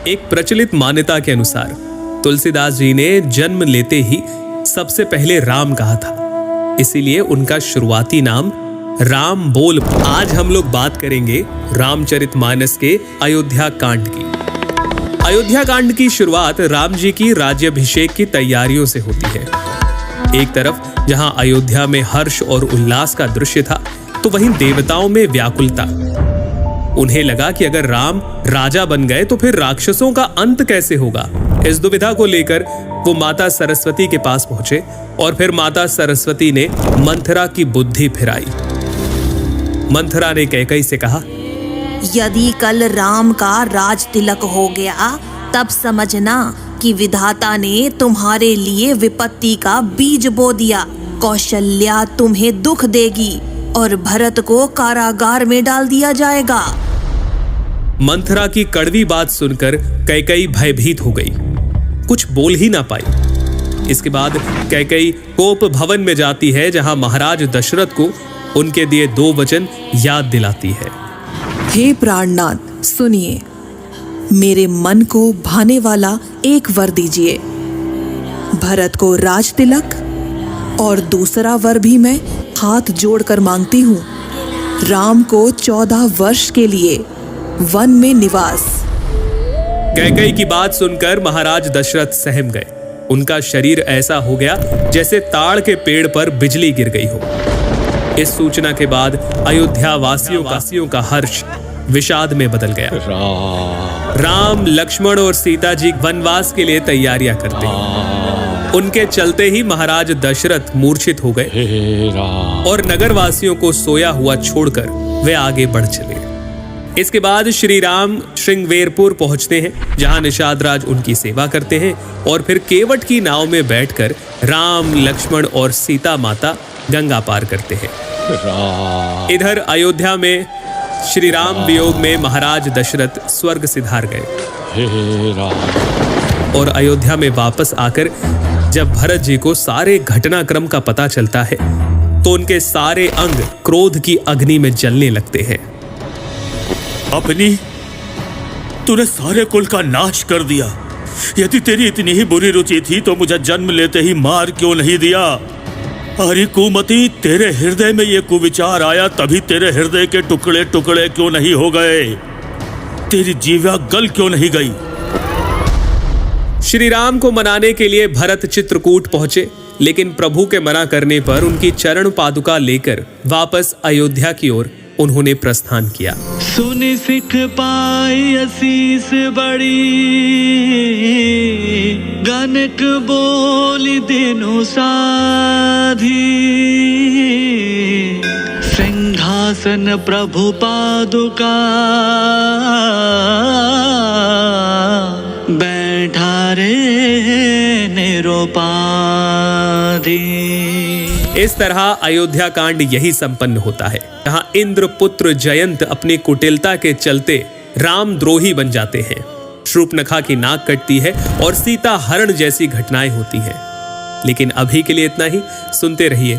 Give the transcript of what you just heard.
एक प्रचलित मान्यता के अनुसार तुलसीदास जी ने जन्म लेते ही सबसे पहले राम कहा था, इसीलिए उनका शुरुआती नाम राम बोल। आज हम लोग बात करेंगे रामचरितमानस के अयोध्या कांड की। अयोध्या कांड की शुरुआत राम जी की राज्याभिषेक की तैयारियों से होती है। एक तरफ जहां अयोध्या में हर्ष और उल्लास का दृश्य था, तो वहीं देवताओं में व्याकुलता। उन्हें लगा कि अगर राम राजा बन गए तो फिर राक्षसों का अंत कैसे होगा। इस दुविधा को लेकर वो माता सरस्वती के पास पहुंचे और फिर माता सरस्वती ने मंथरा की बुद्धि फिराई। मंथरा ने कैकई से कहा, यदि कल राम का राज तिलक हो गया तब समझना कि विधाता ने तुम्हारे लिए विपत्ति का बीज बो दिया। कौशल्या तुम्हें दुख देगी और भरत को कारागार में डाल दिया जाएगा। मंथरा की कड़वी बात सुनकर कैकई भयभीत हो गई, कुछ बोल ही ना पाई। इसके बाद कैकई कोप भवन में जाती है, जहां महाराज दशरथ को उनके दिए 2 वचन याद दिलाती है। हे प्राणनाथ, सुनिए, मेरे मन को भाने वाला एक वर दीजिए। भरत को राज तिलक और दूसरा वर भी मैं हाथ जोड़कर मांगती हूँ। राम को 14 वर्ष के लिए वन में निवास। कैकई की बात सुनकर महाराज दशरथ सहम गए। उनका शरीर ऐसा हो गया जैसे ताड़ के पेड़ पर बिजली गिर गई हो। इस सूचना के बाद अयोध्या वासियों का हर्ष विषाद में बदल गया। राम, लक्ष्मण और सीता जी वनवास के लिए तैयारियां करते हैं। उनके चलते ही महाराज दशरथ मूर्छित हो गए और नगरवासियों को सोया हुआ छोड़कर वे आगे बढ़ चले। इसके बाद श्री राम श्रृंगवेरपुर पहुंचते हैं, जहां निषाद राज उनकी सेवा करते हैं और फिर केवट की नाव में बैठकर राम, लक्ष्मण और सीता माता गंगा पार करते हैं। इधर अयोध्या में श्री राम वियोग में महाराज दशरथ स्वर्ग सिधार गए और अयोध्या में वापस आकर जब भरत जी को सारे घटनाक्रम का पता चलता है तो उनके सारे अंग क्रोध की अग्नि में जलने लगते हैं। अपनी तूने सारे कुल का नाश कर दिया। यदि तेरी इतनी ही बुरी रुचि थी तो मुझे जन्म लेते ही मार क्यों नहीं दिया? अरे कुमति, तेरे हृदय में ये कुविचार आया तभी तेरे हृदय के टुकड़े टुकड़े क्यों नहीं हो गए? तेरी जीवा गल क्यों नहीं गई? श्री राम को मनाने के लिए भरत चित्रकूट पहुंचे, लेकिन प्रभु के मना करने पर उनकी चरण पादुका लेकर वापस अयोध्या की ओर उन्होंने प्रस्थान किया। सुनि सिख पाई असीस बड़ी, गनक बोली दिनु साधी। सिंहासन प्रभु पादुका, बैठा रे निरुपाधि। इस तरह अयोध्या कांड यही संपन्न होता है, जहां इंद्रपुत्र जयंत अपनी कुटिलता के चलते रामद्रोही बन जाते हैं। शूर्पणखा की नाक कटती है और सीता हरण जैसी घटनाएं होती हैं। लेकिन अभी के लिए इतना ही। सुनते रहिए